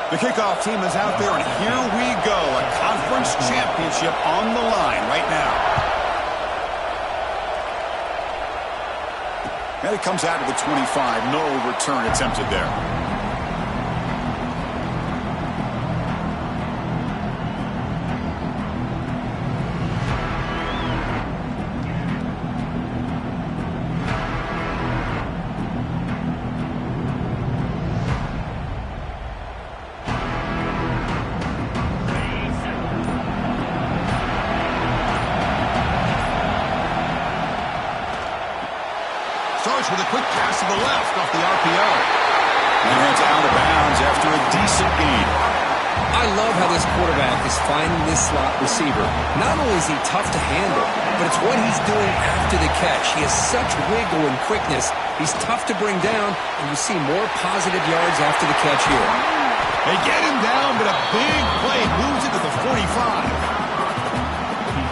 The kickoff team is out there, and here we go. A conference championship on the line right now. And it comes out of the 25. No return attempted there. Starts with a quick pass to the left off the RPO. And it's out of bounds after a decent gain. I love how this quarterback is finding this slot receiver. Not only is he tough to handle, but it's what he's doing after the catch. He has such wiggle and quickness. He's tough to bring down, and you see more positive yards after the catch here. They get him down, but a big play moves it to the 45.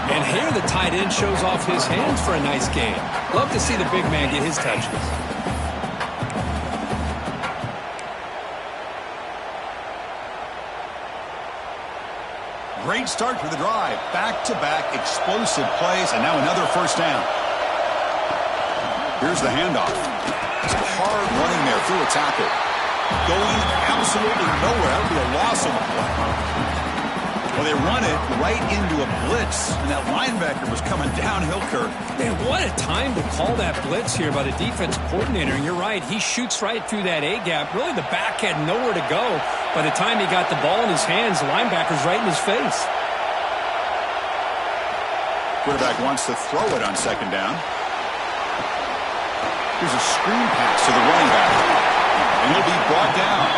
And here the tight end shows off his hands for a nice gain. Love to see the big man get his touches. Great start for the drive. Back-to-back explosive plays, and now another first down. Here's the handoff. Some hard running there through a tackle. Going absolutely nowhere. That would be a loss on the play. Well, they run it right into a blitz, and that linebacker was coming downhill curve. Man, what a time to call that blitz here by the defensive coordinator. And you're right, he shoots right through that A-gap. Really, the back had nowhere to go. By the time he got the ball in his hands, the linebacker's right in his face. Quarterback wants to throw it on second down. Here's a screen pass to the running back. And he'll be brought down.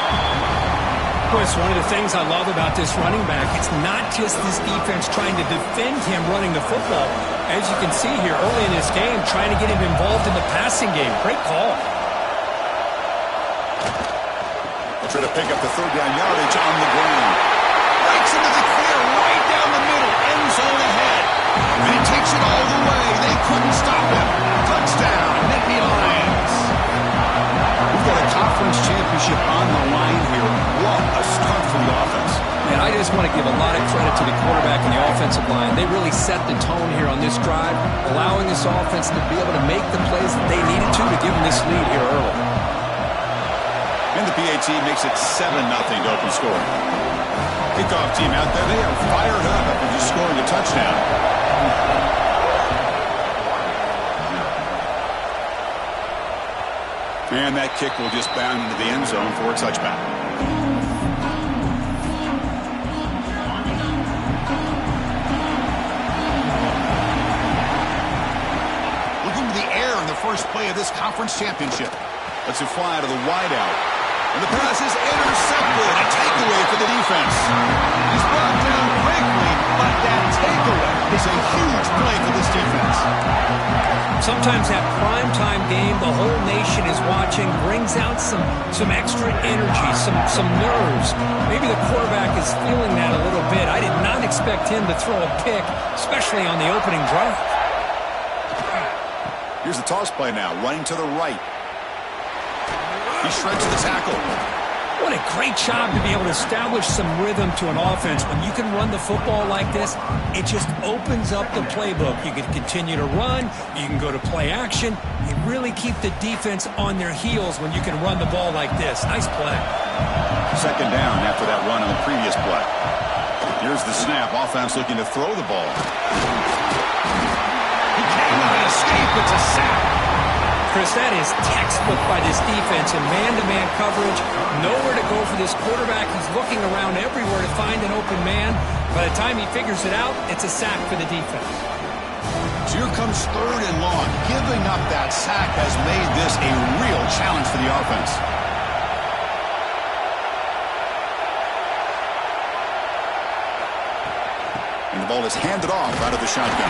Of course, one of the things I love about this running back, it's not just this defense trying to defend him running the football. As you can see here early in this game, trying to get him involved in the passing game. Great call. They'll try to pick up the third down yardage on the ground. Breaks into the clear, right down the middle, end zone ahead. And he takes it all the way. They couldn't stop him. Touchdown, Nittany Lions. We've got a conference championship on the line here. What a start for the offense. Man, I just want to give a lot of credit to the quarterback and the offensive line. They really set the tone here on this drive, allowing this offense to be able to make the plays that they needed to give them this lead here early. And the PAT makes it 7-0 to open score. Kickoff team out there, they are fired up after just scoring a touchdown. And that kick will just bound into the end zone for a touchback. Looking to the air in the first play of this conference championship. Lets it fly to the wideout. And the pass is intercepted. A takeaway for the defense. He's brought down quickly, but that takeaway is a huge play for this defense. Sometimes that primetime game, the whole nation is watching, brings out some extra energy, some nerves. Maybe the quarterback is feeling that a little bit. I did not expect him to throw a pick, especially on the opening drive. Here's the toss play now, running to the right. He shreds the tackle. What a great job to be able to establish some rhythm to an offense. When you can run the football like this, it just opens up the playbook. You can continue to run. You can go to play action. You really keep the defense on their heels when you can run the ball like this. Nice play. Second down after that run on the previous play. Here's the snap. Offense looking to throw the ball. He cannot escape. It's a sack. Chris, that is textbook by this defense in man-to-man coverage. Nowhere to go for this quarterback. He's looking around everywhere to find an open man. By the time he figures it out, it's a sack for the defense. So here comes third and long. Giving up that sack has made this a real challenge for the offense. And the ball is handed off out of the shotgun.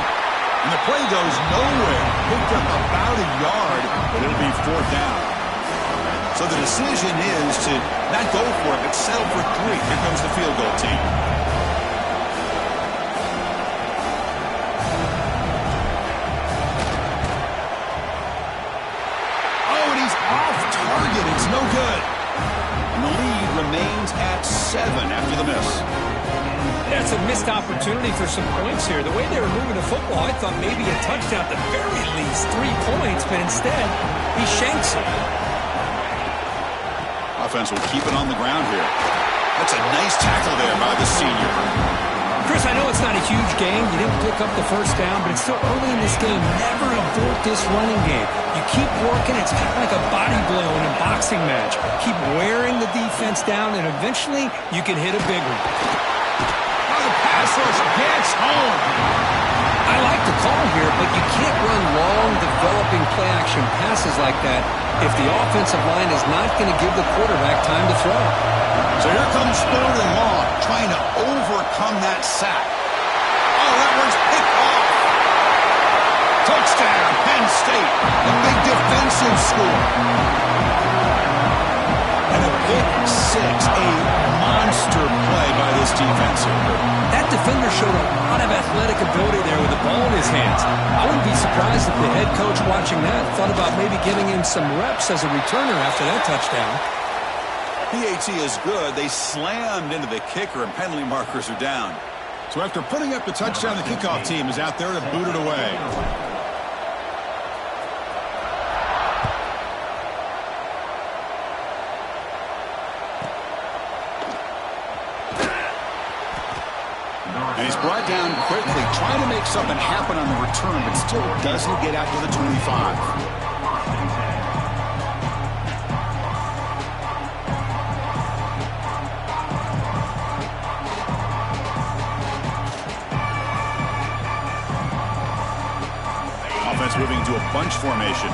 And the play goes nowhere. Picked up about a yard, but it'll be fourth down. So the decision is to not go for it, but settle for 3. Here comes the field goal team. Oh, and he's off target. It's no good. And the lead remains at 7 after the miss. That's a missed opportunity for some points here. The way they were moving the football, I thought maybe a touchdown, at the very least 3 points, but instead, he shanks it. Offense will keep it on the ground here. That's a nice tackle there by the senior. Chris, I know it's not a huge game. You didn't pick up the first down, but it's still early in this game. Never abort this running game. You keep working. It's kind of like a body blow in a boxing match. Keep wearing the defense down, and eventually you can hit a big one. Oh, the pass rush gets home. I like the call here, but you can't run long, developing play-action passes like that if the offensive line is not going to give the quarterback time to throw. So here comes Thornton Long trying to overcome that sack. Oh, that one's picked off. Touchdown, Penn State. A big defensive score. And a pick 6, a monster play by this defense here. That defender showed a lot of athletic ability there with the ball in his hands. I wouldn't be surprised if the head coach watching that thought about maybe giving him some reps as a returner after that touchdown. PAT is good. They slammed into the kicker, and penalty markers are down. So after putting up the touchdown, the kickoff team is out there to boot it away. And he's brought down quickly, trying to make something happen on the return, but still doesn't get out to the 25. Offense moving to a bunch formation.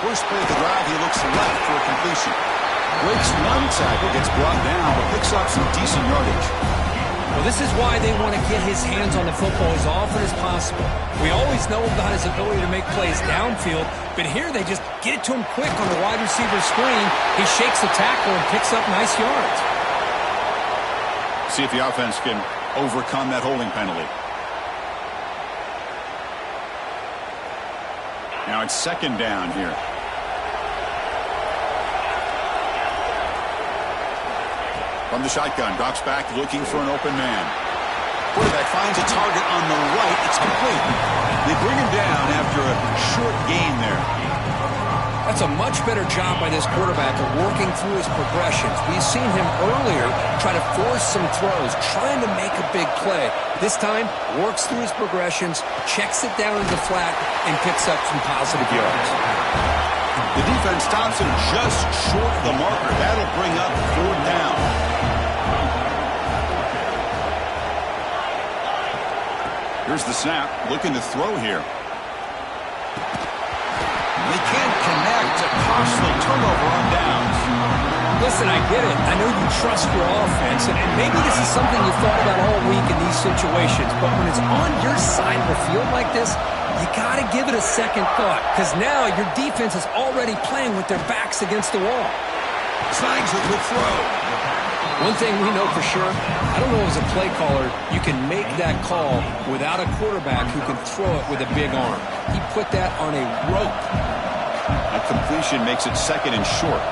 First play of the drive, he looks left for a completion. Breaks one tackle, gets brought down, but picks up some decent yardage. Well, this is why they want to get his hands on the football as often as possible. We always know about his ability to make plays downfield, but here they just get it to him quick on the wide receiver screen. He shakes the tackle and picks up nice yards. See if the offense can overcome that holding penalty. Now it's second down here. From the shotgun, drops back, looking for an open man. Quarterback finds a target on the right. It's complete. They bring him down after a short gain there. That's a much better job by this quarterback of working through his progressions. We've seen him earlier try to force some throws, trying to make a big play. This time, works through his progressions, checks it down into the flat, and picks up some positive yards. The defense stops him just short of the marker. That'll bring up 4th down. Here's the snap, looking to throw here. They can't connect, a costly turnover on downs. Listen, I get it. I know you trust your offense, and maybe this is something you thought about all week in these situations, but when it's on your side of the field like this, you got to give it a second thought, because now your defense is already playing with their backs against the wall. Snags it with throw. One thing we know for sure, I don't know as a play caller, you can make that call without a quarterback who can throw it with a big arm. He put that on a rope. That completion makes it second and short.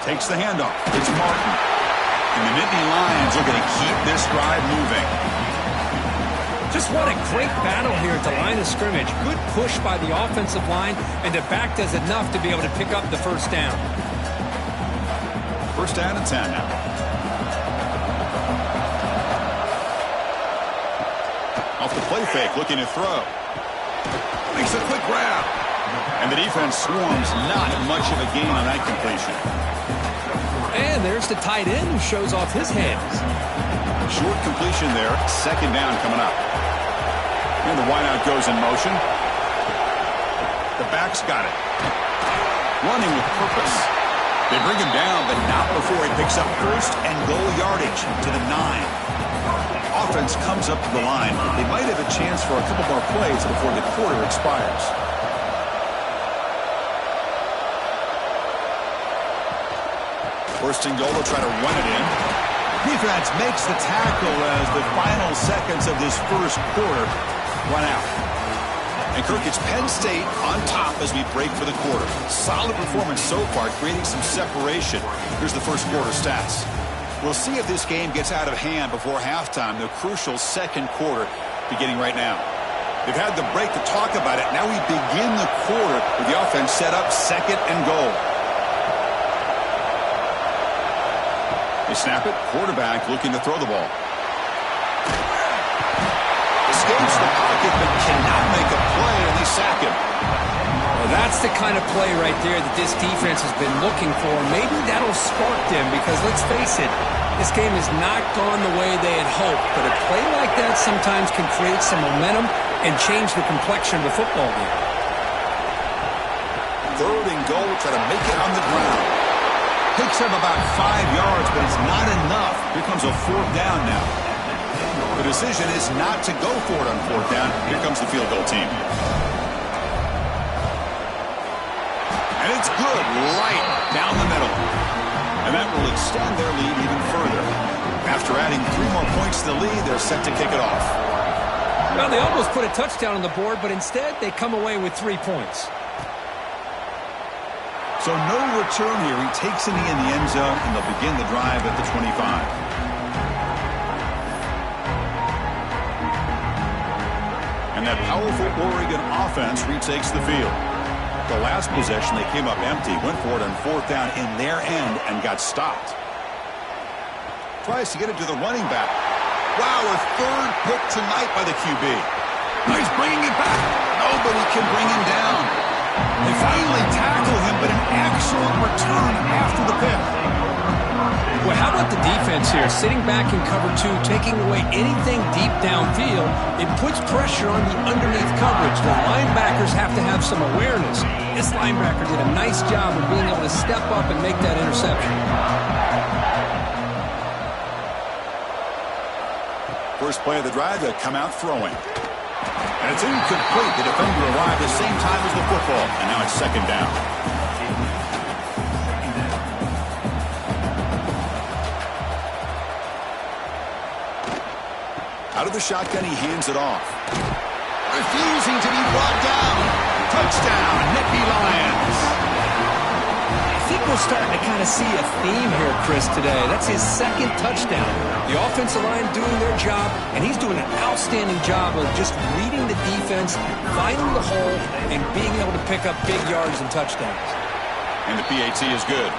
Takes the handoff. It's Martin. And the Nittany Lions are going to keep this drive moving. Just what a great battle here at the line of scrimmage. Good push by the offensive line, and the back does enough to be able to pick up the first down. First down and 10 now. Off the play fake, looking to throw. Makes a quick grab. And the defense swarms, not much of a gain on that completion. And there's the tight end who shows off his hands. Short completion there, second down coming up. And the wideout goes in motion. The back's got it. Running with purpose. They bring him down, but not before he picks up first and goal yardage to the 9. Offense comes up to the line. They might have a chance for a couple more plays before the quarter expires. First and goal, they'll try to run it in. Defense makes the tackle as the final seconds of this first quarter Run out. And Kirk, it's Penn State on top as we break for the quarter. Solid performance so far, creating some separation. Here's the first quarter stats. We'll see if this game gets out of hand before halftime, the crucial second quarter beginning right now. They've had the break to talk about it. Now we begin the quarter with the offense set up second and goal. They snap it. Quarterback looking to throw the ball. Escapes the pocket but cannot make a play, and they sack him. Well, that's the kind of play right there that this defense has been looking for. Maybe that'll spark them because, let's face it, this game has not gone the way they had hoped. But a play like that sometimes can create some momentum and change the complexion of the football game. Third and goal, try to make it on the ground. Picks up about 5 yards, but it's not enough. Here comes a fourth down now. The decision is not to go for it on fourth down. Here comes the field goal team. And it's good, light down the middle. And that will extend their lead even further. After adding 3 more points to the lead, they're set to kick it off. Well, they almost put a touchdown on the board, but instead they come away with 3 points. So no return here. He takes a knee in the end zone, and they'll begin the drive at the 25. And that powerful Oregon offense retakes the field. The last possession, they came up empty, went for it on fourth down in their end, and got stopped. Tries to get it to the running back. Wow, a third pick tonight by the QB. Now he's bringing it back. Nobody can bring him down. They finally tackle him, but an excellent return after the pick. Well, how about the defense here? Sitting back in cover 2, taking away anything deep downfield. It puts pressure on the underneath coverage. The linebackers have to have some awareness. This linebacker did a nice job of being able to step up and make that interception. First play of the drive, they'll come out throwing. And it's incomplete. The defender arrived at the same time as the football. And now it's second down. Out of the shotgun, he hands it off. Refusing to be brought down. Touchdown, Nittany Lions. I think we're starting to kind of see a theme here, Chris, today. That's his second touchdown. The offensive line doing their job, and he's doing an outstanding job of just reading the defense, finding the hole, and being able to pick up big yards and touchdowns. And the PAT is good.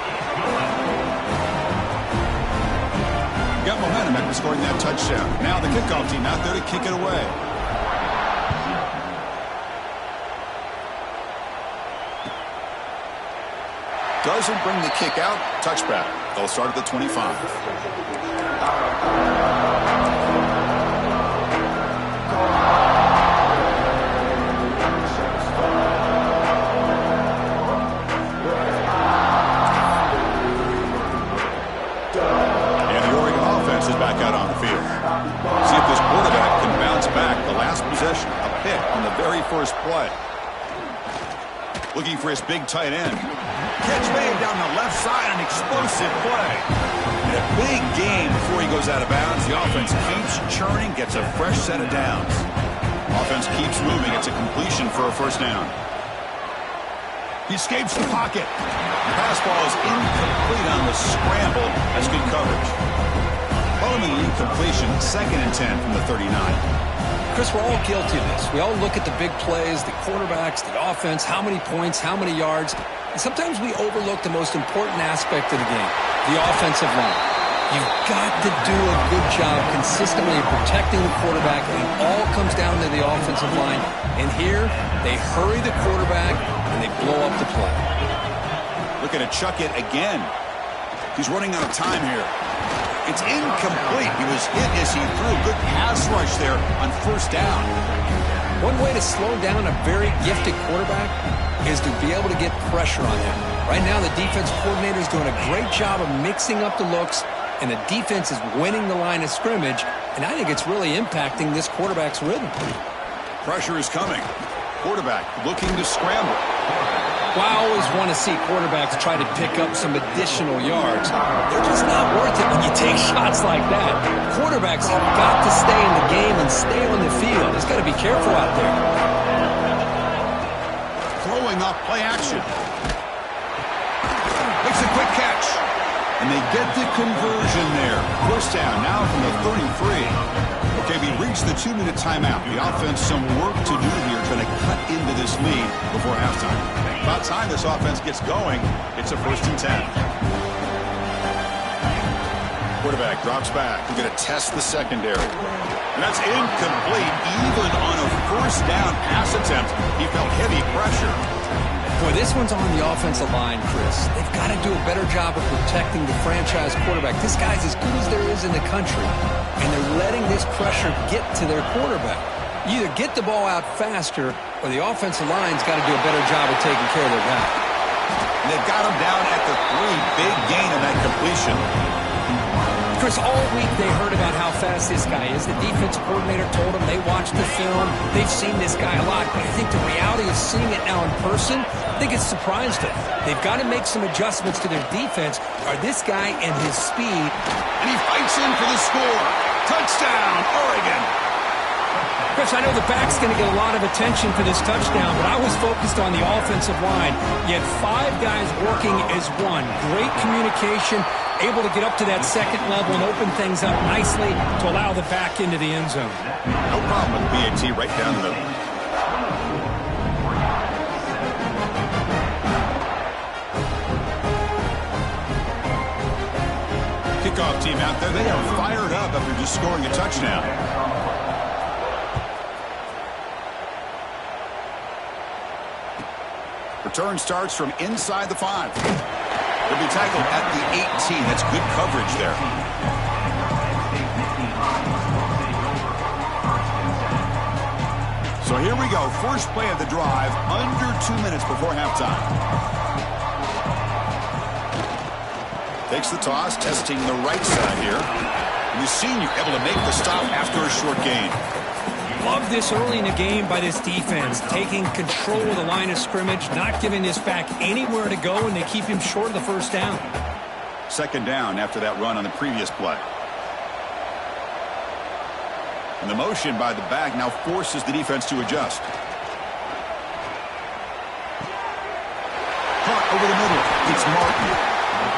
Got momentum after scoring that touchdown. Now the kickoff team out there to kick it away. Doesn't bring the kick out. Touchback. They'll start at the 25. Is back out on the field. See if this quarterback can bounce back. The last possession, a pick on the very first play. Looking for his big tight end. Catch made down the left side, an explosive play. And a big game before he goes out of bounds. The offense keeps churning, gets a fresh set of downs. Offense keeps moving. It's a completion for a first down. He escapes the pocket. The pass ball is incomplete on the scramble. That's good coverage. Following the incompletion, 2nd and 10 from the 39. Chris, we're all guilty of this. We all look at the big plays, the quarterbacks, the offense, how many points, how many yards. And sometimes we overlook the most important aspect of the game, the offensive line. You've got to do a good job consistently of protecting the quarterback, and it all comes down to the offensive line. And here, they hurry the quarterback, and they blow up the play. Looking to chuck it again. He's running out of time here. It's incomplete. He was hit as he threw. Good pass rush there on first down. One way to slow down a very gifted quarterback is to be able to get pressure on him. Right now, the defense coordinator is doing a great job of mixing up the looks, and the defense is winning the line of scrimmage, and I think it's really impacting this quarterback's rhythm. Pressure is coming. Quarterback looking to scramble. Well, I always want to see quarterbacks try to pick up some additional yards. They're just not worth it when you take shots like that. Quarterbacks have got to stay in the game and stay on the field. He's got to be careful out there. Throwing off play action. Makes a quick catch. And they get the conversion there. First down now from the 33. Okay, we reached the 2-minute timeout. The offense some work to do here, trying to cut into this lead before halftime. About time this offense gets going. It's a 1st and 10. Quarterback drops back. We're going to test the secondary. And that's incomplete. Even on a 1st down pass attempt, he felt heavy pressure. Boy, this one's on the offensive line, Chris. They've got to do a better job of protecting the franchise quarterback. This guy's as good as there is in the country, and they're letting this pressure get to their quarterback. You either get the ball out faster, or the offensive line's got to do a better job of taking care of their guy. And they've got him down at the 3. Big gain on that completion. Chris, all week they heard about how fast this guy is. The defensive coordinator told them they watched the film. They've seen this guy a lot. But I think the reality of seeing it now in person, I think it's surprised them. They've got to make some adjustments to their defense. Are this guy and his speed. And he fights in for the score. Touchdown, Oregon. Chris, I know the back's going to get a lot of attention for this touchdown, but I was focused on the offensive line. You had 5 guys working as one. Great communication, able to get up to that second level and open things up nicely to allow the back into the end zone. No problem with BAT right down the middle. Kickoff team out there. They are fired up after just scoring a touchdown. Return starts from inside the 5. They'll be tackled at the 18. That's good coverage there. So here we go. First play of the drive, under 2 minutes before halftime. Takes the toss, testing the right side here. And the senior able to make the stop after a short gain. Love this early in the game by this defense, taking control of the line of scrimmage, not giving this back anywhere to go, and they keep him short of the first down. Second down after that run on the previous play. And the motion by the back now forces the defense to adjust. Caught over the middle. It's Martin.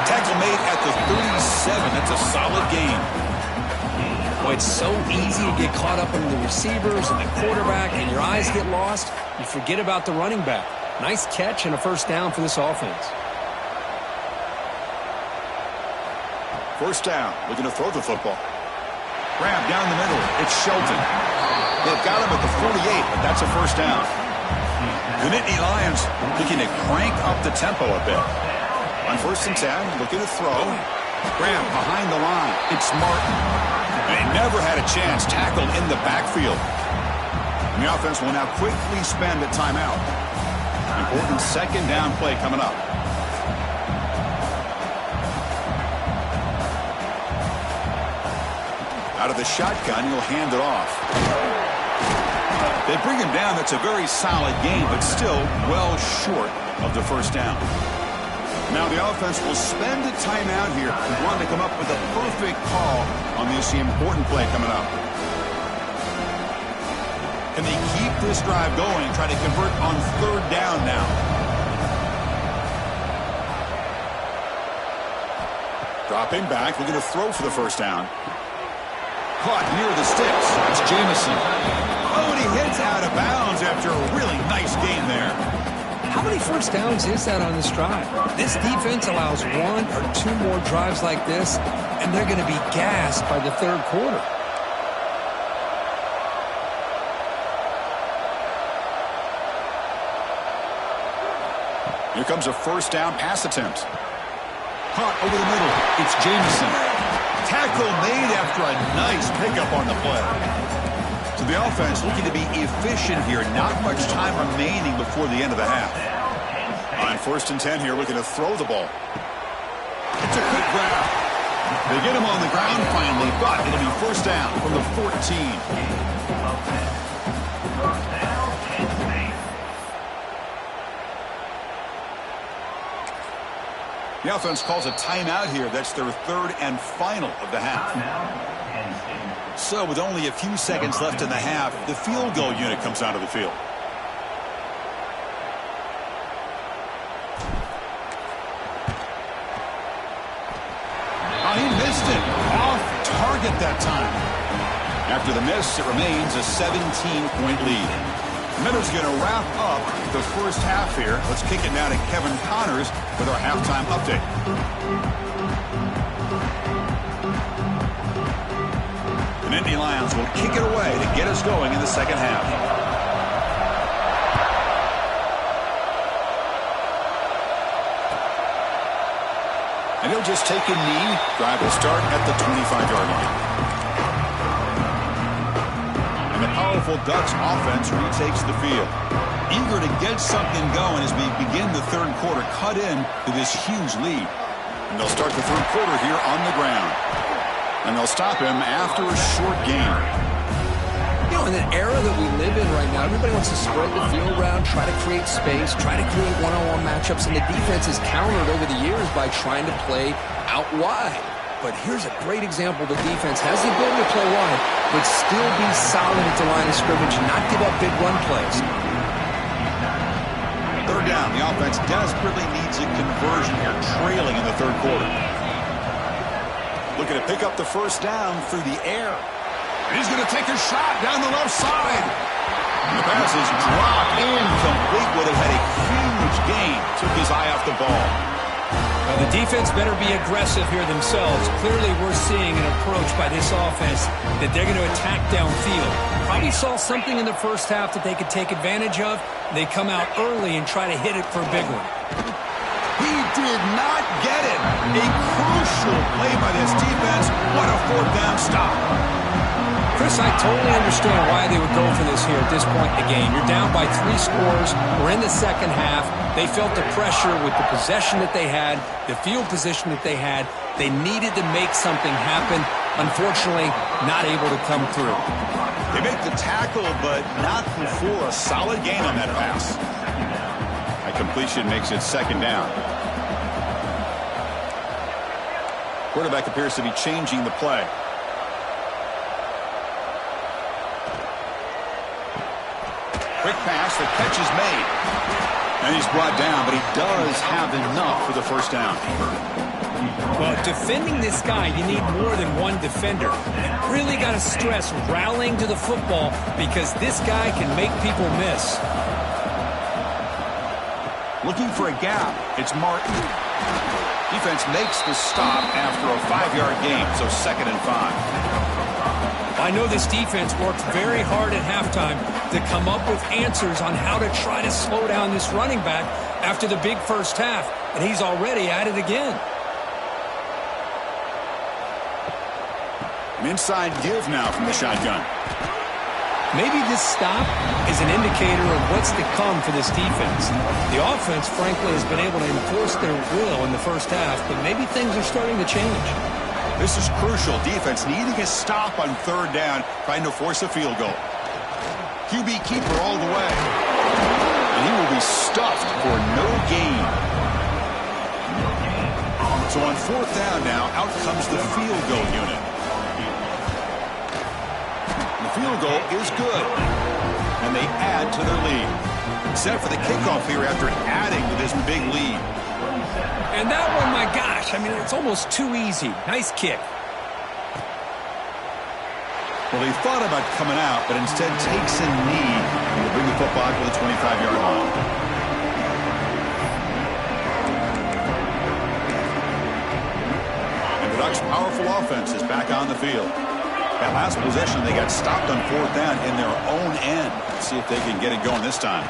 Tackle made at the 37. That's a solid gain. Boy, it's so easy to get caught up in the receivers and the quarterback, and your eyes get lost. You forget about the running back. Nice catch and a first down for this offense. First down, looking to throw the football. Grab down the middle. It's Shelton. They've got him at the 48, but that's a first down. The Nittany Lions looking to crank up the tempo a bit. On 1st and 10, looking to throw. Graham behind the line. It's Martin. They never had a chance tackled in the backfield. And the offense will now quickly spend a timeout. Important second down play coming up. Out of the shotgun, he'll hand it off. They bring him down. That's a very solid game, but still well short of the first down. Now the offense will spend a timeout here. Wanting to come up with a perfect call on this important play coming up. Can they keep this drive going, try to convert on 3rd down now? Dropping back, looking to throw for the first down. Caught near the sticks. It's Jamison. Oh, and he hits out of bounds after a really nice gain there. How many first downs is that on this drive? This defense allows 1 or 2 more drives like this, and they're going to be gassed by the 3rd quarter. Here comes a first down pass attempt. Caught over the middle. It's Jamison. Tackle made after a nice pickup on the play. So the offense looking to be efficient here. Not much time remaining before the end of the half. On 1st and 10 here, looking to throw the ball. It's a quick grab. They get him on the ground finally, but it'll be first down from the 14. The offense calls a timeout here. That's their third and final of the half. So with only a few seconds left in the half, the field goal unit comes out of the field. Oh, he missed it. Off target that time. After the miss, it remains a 17-point lead. Meadows going to wrap up the first half here. Let's kick it now to Kevin Connors with our halftime update. The Nittany Lions will kick it away to get us going in the second half. And he'll just take a knee. Drive will start at the 25-yard line. And the powerful Ducks offense retakes the field. Eager to get something going as we begin the third quarter, cut in to this huge lead. And they'll start the third quarter here on the ground. And they'll stop him after a short gain. You know, in an era that we live in right now, everybody wants to spread the field around, try to create space, try to create one-on-one matchups, and the defense is countered over the years by trying to play out wide. But here's a great example. The defense has the ability to play wide, but still be solid at the line of scrimmage and not give up big run plays. Third down. The offense desperately needs a conversion here, trailing in the third quarter. Looking to pick up the first down through the air. And he's going to take a shot down the left side. And the pass is dropped incomplete. Would have had a huge gain. Took his eye off the ball. Well, the defense better be aggressive here themselves. Clearly, we're seeing an approach by this offense that they're going to attack downfield. Probably saw something in the first half that they could take advantage of. They come out early and try to hit it for a big one. He did not get it. A crucial play by this defense. What a fourth down stop. Chris, I totally understand why they would go for this here at this point in the game. You're down by 3 scores. We're in the second half. They felt the pressure with the possession that they had, the field position that they had. They needed to make something happen. Unfortunately, not able to come through. They make the tackle, but not before a solid gain on that pass. That completion makes it second down. Quarterback appears to be changing the play. Quick pass, the catch is made. And he's brought down, but he does have enough for the first down. Well, defending this guy, you need more than one defender. You really got to stress rallying to the football because this guy can make people miss. Looking for a gap. It's Martin. Defense makes the stop after a 5-yard gain, so 2nd and 5. I know this defense worked very hard at halftime to come up with answers on how to try to slow down this running back after the big first half, and he's already at it again. An inside give now from the shotgun. Maybe this stop is an indicator of what's to come for this defense. The offense, frankly, has been able to enforce their will in the first half, but maybe things are starting to change. This is crucial. Defense needing a stop on third down, trying to force a field goal. QB keeper all the way. And he will be stuffed for no gain. So on fourth down now, out comes the field goal unit. The field goal is good. And they add to their lead. Set for the kickoff here after adding to this big lead. And that one, my gosh, I mean, it's almost too easy. Nice kick. Well, he thought about coming out, but instead takes a knee to bring the football to the 25-yard line. And the Ducks' powerful offense is back on the field. That last possession, they got stopped on fourth down in their own end. Let's see if they can get it going this time.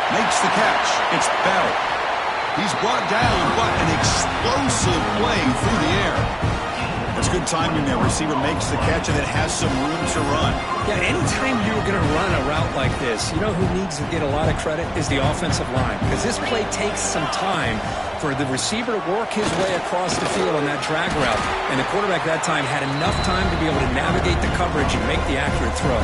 Makes the catch. It's Bell. He's brought down, but an explosive play through the air. That's good timing there. Receiver makes the catch, and it has some room to run. Yeah, anytime you're going to run a route like this, you know who needs to get a lot of credit is the offensive line. Because this play takes some time for the receiver to work his way across the field on that drag route. And the quarterback that time had enough time to be able to navigate the coverage and make the accurate throw.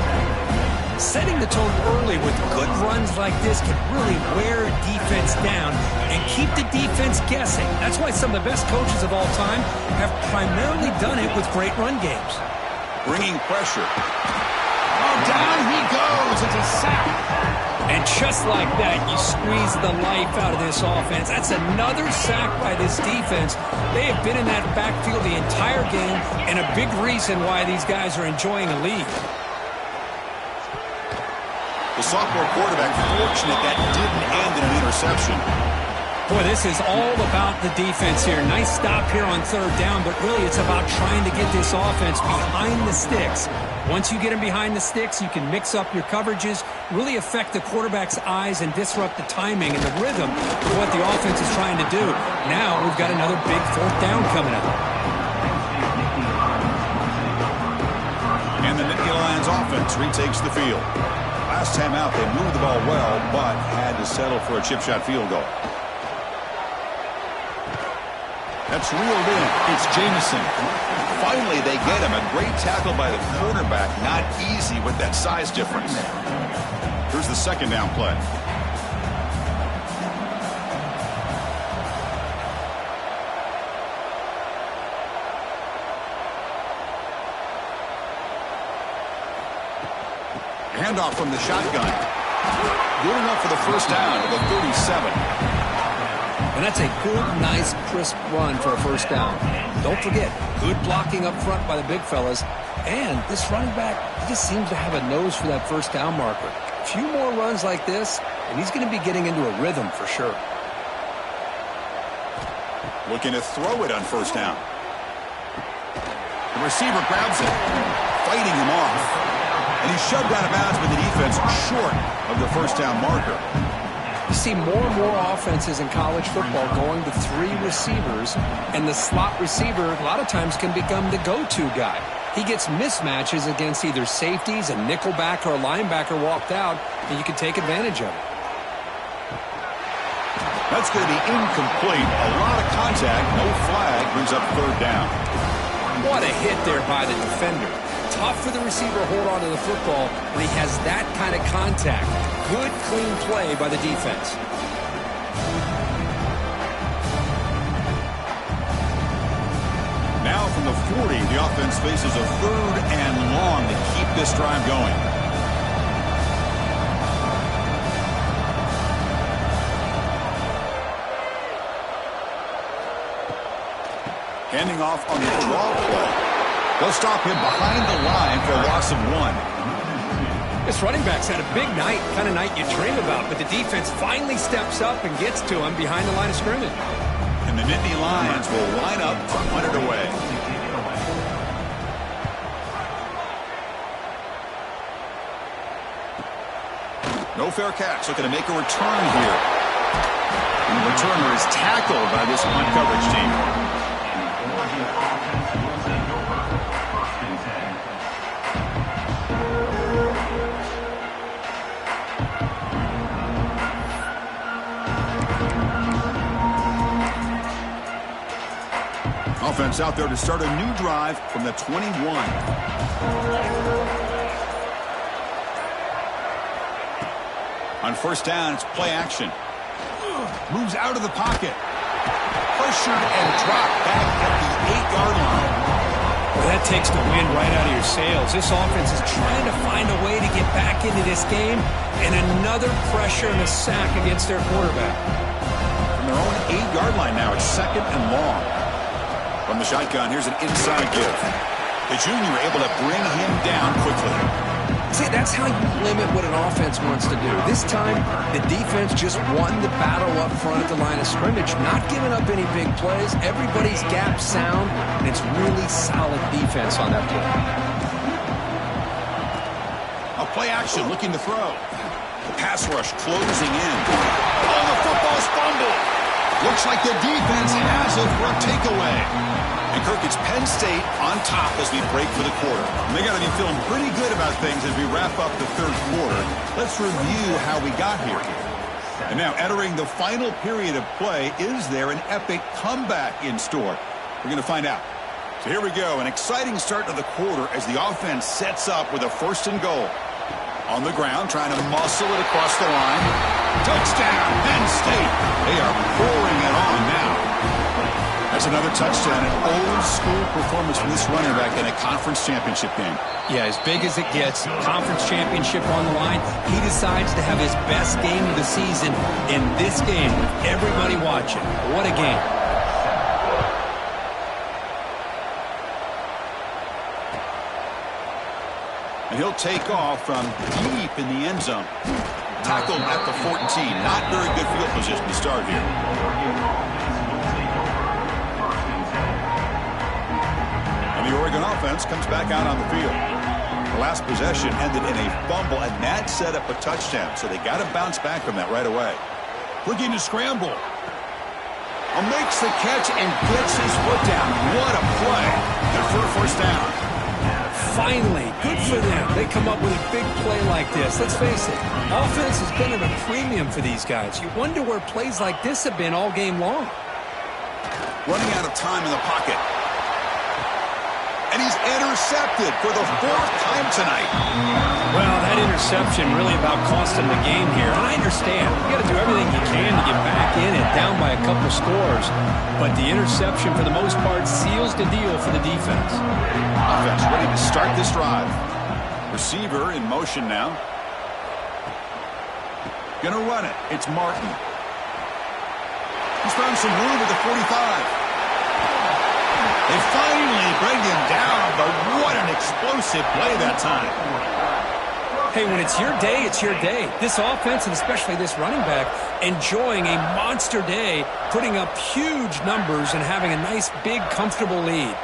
Setting the tone early with good runs like this can really wear a defense down and keep the defense guessing. That's why some of the best coaches of all time have primarily done it with great run games. Bringing pressure. Oh, down he goes. It's a sack. And just like that, you squeeze the life out of this offense. That's another sack by this defense. They have been in that backfield the entire game, and a big reason why these guys are enjoying a lead. The sophomore quarterback fortunate that didn't end in an interception. Boy, this is all about the defense here. Nice stop here on third down, but really it's about trying to get this offense behind the sticks. Once you get them behind the sticks, you can mix up your coverages, really affect the quarterback's eyes and disrupt the timing and the rhythm of what the offense is trying to do. Now we've got another big fourth down coming up. And the Nittany Lions offense retakes the field. Last time out, they moved the ball well, but had to settle for a chip shot field goal. That's reeled in. It's Jameson. Finally, they get him. A great tackle by the quarterback. Not easy with that size difference. Here's the second down play. Handoff from the shotgun. Good enough for the first down to the 37. And that's a good, nice, crisp run for a first down. Don't forget, good blocking up front by the big fellas. And this running back, he just seems to have a nose for that first down marker. A few more runs like this, and he's going to be getting into a rhythm for sure. Looking to throw it on first down. The receiver grabs it, fighting him off. And he's shoved out of bounds with the defense short of the first down marker. You see more and more offenses in college football going to three receivers, and the slot receiver a lot of times can become the go-to guy. He gets mismatches against either safeties, a nickelback, or a linebacker walked out, and you can take advantage of it. That's going to be incomplete. A lot of contact, no flag, brings up third down. What a hit there by the defender. Tough for the receiver to hold on to the football when he has that kind of contact. Good, clean play by the defense. Now from the 40, the offense faces a third and long to keep this drive going. Handing off on the draw play. They'll stop him behind the line for a loss of 1. This running back's had a big night, kind of night you dream about, but the defense finally steps up and gets to him behind the line of scrimmage. And the Nittany Lions will line up to punt it away. No fair catch, looking to make a return here. And the returner is tackled by this punt coverage team. Offense out there to start a new drive from the 21. On first down, it's play action. Moves out of the pocket. Pressured and dropped back at the 8-yard line. Well, that takes the wind right out of your sails. This offense is trying to find a way to get back into this game, and another pressure and a sack against their quarterback. From their own 8-yard line now, it's second and long. From the shotgun, here's an inside give. The junior able to bring him down quickly. See, that's how you limit what an offense wants to do. This time, the defense just won the battle up front at the line of scrimmage, not giving up any big plays. Everybody's gap sound, and it's really solid defense on that play. A play action, looking to throw. The pass rush closing in. Oh, the football's fumbled. Looks like the defense has it for a takeaway. And Kirk, it's Penn State on top as we break for the quarter. And they got to be feeling pretty good about things as we wrap up the third quarter. Let's review how we got here. And now entering the final period of play, is there an epic comeback in store? We're going to find out. So here we go, an exciting start to the quarter as the offense sets up with a first and goal. On the ground, trying to muscle it across the line. Touchdown, Penn State. They are pouring it on now. That's another touchdown, an old-school performance from this running back in a conference championship game. Yeah, as big as it gets, conference championship on the line, he decides to have his best game of the season in this game with everybody watching. What a game. And he'll take off from deep in the end zone. Tackled at the 14. Not very good field position to start here. And the Oregon offense comes back out on the field. The last possession ended in a fumble, and that set up a touchdown. So they got to bounce back from that right away. Looking to scramble. Makes the catch and gets his foot down. What a play. Good for a first down. Finally, good for them. They come up with a big play like this. Let's face it, offense has been at a premium for these guys. You wonder where plays like this have been all game long. Running out of time in the pocket. And he's intercepted for the 4th time tonight. Well, that interception really about cost him the game here. And I understand. You got to do everything you can to get back in and down by a couple scores. But the interception, for the most part, seals the deal for the defense. Offense ready to start this drive. Receiver in motion now. Gonna run it. It's Martin. He's found some room at the 45. They finally bring him down, but what an explosive play that time. Hey, when it's your day, it's your day. This offense, and especially this running back, enjoying a monster day, putting up huge numbers and having a nice, big, comfortable lead.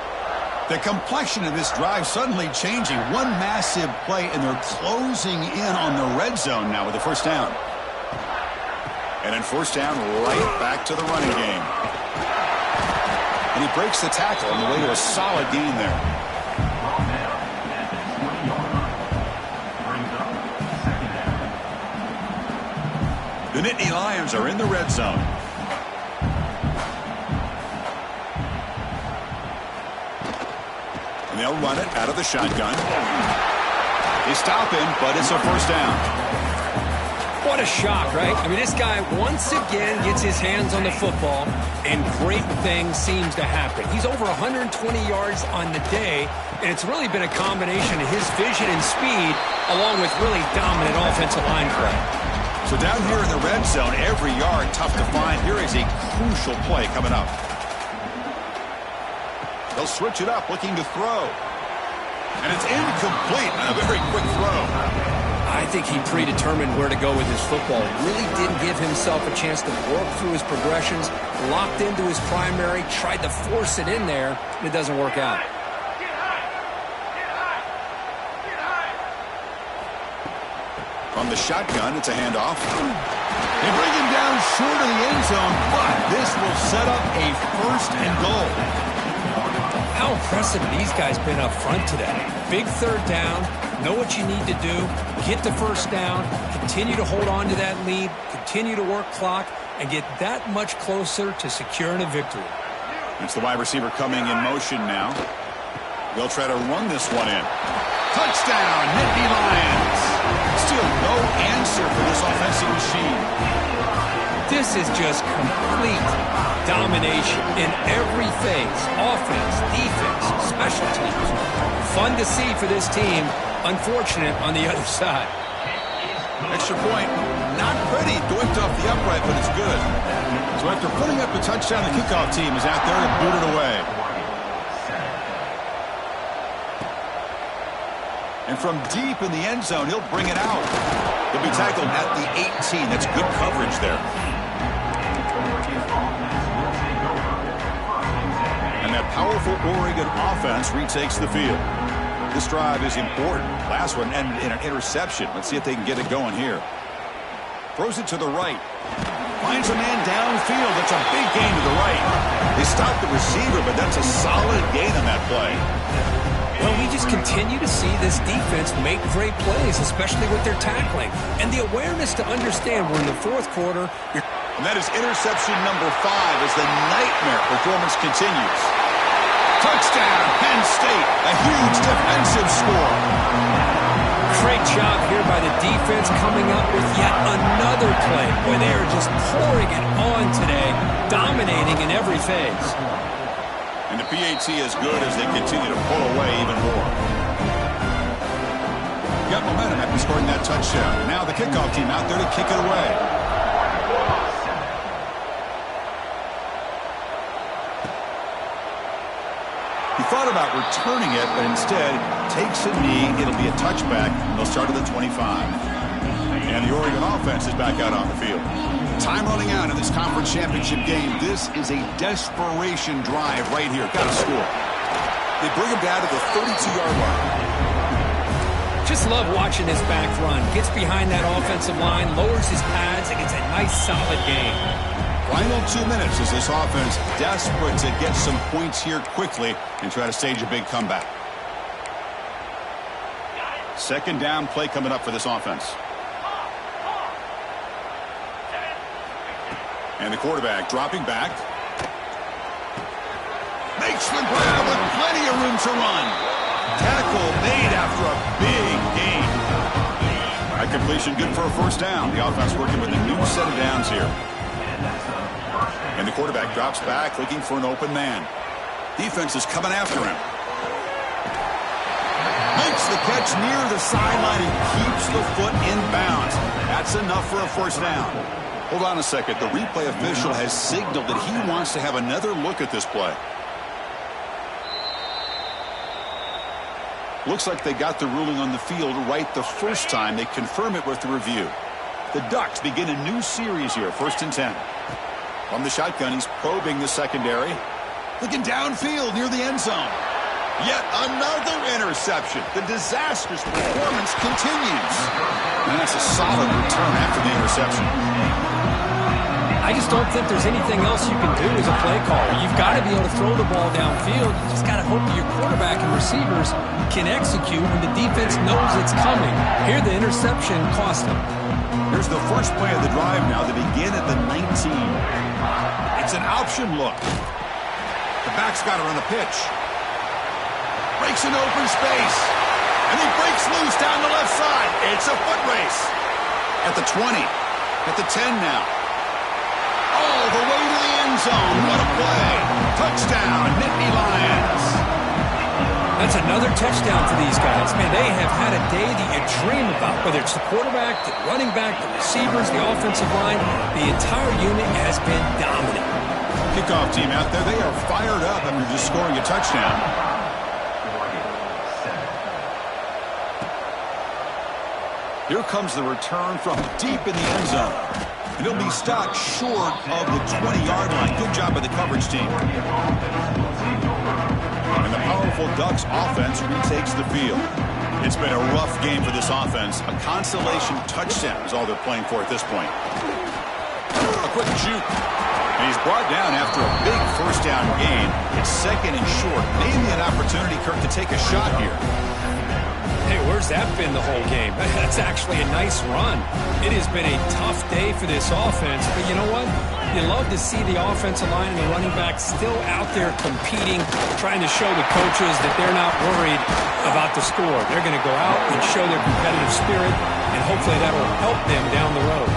The complexion of this drive suddenly changing. One massive play, and they're closing in on the red zone now with the first down. And then first down right back to the running game. And he breaks the tackle on the way to a solid gain there. The Nittany Lions are in the red zone. And they'll run it out of the shotgun. They stop him, but it's a first down. What a shock, right? I mean, this guy once again gets his hands on the football, and great things seems to happen. He's over 120 yards on the day, and it's really been a combination of his vision and speed, along with really dominant offensive line play. So down here in the red zone, every yard tough to find. Here is a crucial play coming up. They'll switch it up, looking to throw. And it's incomplete on a very quick throw. I think he predetermined where to go with his football. Really didn't give himself a chance to work through his progressions, locked into his primary, tried to force it in there, and it doesn't work out. From the shotgun, it's a handoff. They bring him down short of the end zone, but this will set up a first and goal. How impressive these guys been up front today. Big third down, know what you need to do, get the first down, continue to hold on to that lead, continue to work clock, and get that much closer to securing a victory. It's the wide receiver coming in motion now. They'll try to run this one in. Touchdown, Nittany Lions. Still no answer for this offensive machine. This is just complete domination in every phase. Offense, defense, special teams. Fun to see for this team. Unfortunate on the other side. Extra point. Not pretty. Doinked off the upright, but it's good. So after putting up a touchdown, the kickoff team is out there to boot it away. And from deep in the end zone, he'll bring it out. He'll be tackled at the 18. That's good coverage there. And that powerful Oregon offense retakes the field. This drive is important. Last one ended in an interception. Let's see if they can get it going here. Throws it to the right. Finds a man downfield. That's a big gain to the right. They stopped the receiver, but that's a solid gain on that play. Well, we just continue to see this defense make great plays, especially with their tackling. And the awareness to understand we're in the fourth quarter. And that is interception number 5 as the nightmare performance continues. Touchdown, Penn State. A huge defensive score. Great job here by the defense coming up with yet another play. Boy, they are just pouring it on today, dominating in every phase. And the PAT is good as they continue to pull away even more. Got momentum after scoring that touchdown. Now the kickoff team out there to kick it away. He thought about returning it, but instead takes a knee. It'll be a touchback. They'll start at the 25. And the Oregon offense is back out on the field. Time running out in this conference championship game. This is a desperation drive right here. Got to score. They bring him down to the 32-yard line. Just love watching this back run. Gets behind that offensive line, lowers his pads, and gets a nice solid gain. Final 2 minutes as this offense desperate to get some points here quickly and try to stage a big comeback. Second down play coming up for this offense. And the quarterback dropping back. Makes the grab with plenty of room to run. Tackle made after a big gain. That completion good for a first down. The offense working with a new set of downs here. And the quarterback drops back looking for an open man. Defense is coming after him. Makes the catch near the sideline and keeps the foot in bounds. That's enough for a first down. Hold on a second. The replay official has signaled that he wants to have another look at this play. Looks like they got the ruling on the field right the first time. They confirm it with the review. The Ducks begin a new series here, 1st and 10. From the shotgun, he's probing the secondary. Looking downfield near the end zone. Yet another interception. The disastrous performance continues. And that's a solid return after the interception. I just don't think there's anything else you can do as a play caller. You've got to be able to throw the ball downfield. You just got to hope that your quarterback and receivers can execute when the defense knows it's coming. Here, the interception cost him. Here's the first play of the drive now. They begin at the 19. It's an option look. The back's got it on the pitch. Breaks an open space. And he breaks loose down the left side. It's a foot race. At the 20. At the 10 now. All the way to the end zone. What a play. Touchdown, Nittany Lions. That's another touchdown for these guys. Man, they have had a day that you dream about, whether it's the quarterback, the running back, the receivers, the offensive line. The entire unit has been dominant. Kickoff team out there, they are fired up after just scoring a touchdown. Here comes the return from deep in the end zone. And he'll be stopped short of the 20-yard line. Good job by the coverage team. And the powerful Ducks offense retakes the field. It's been a rough game for this offense. A consolation touchdown is all they're playing for at this point. A quick juke. And he's brought down after a big first down gain. It's second and short. Maybe an opportunity, Kirk, to take a shot here. Hey, where's that been the whole game? That's actually a nice run. It has been a tough day for this offense, but you know what? You love to see the offensive line and the running back still out there competing, trying to show the coaches that they're not worried about the score. They're going to go out and show their competitive spirit, and hopefully that will help them down the road.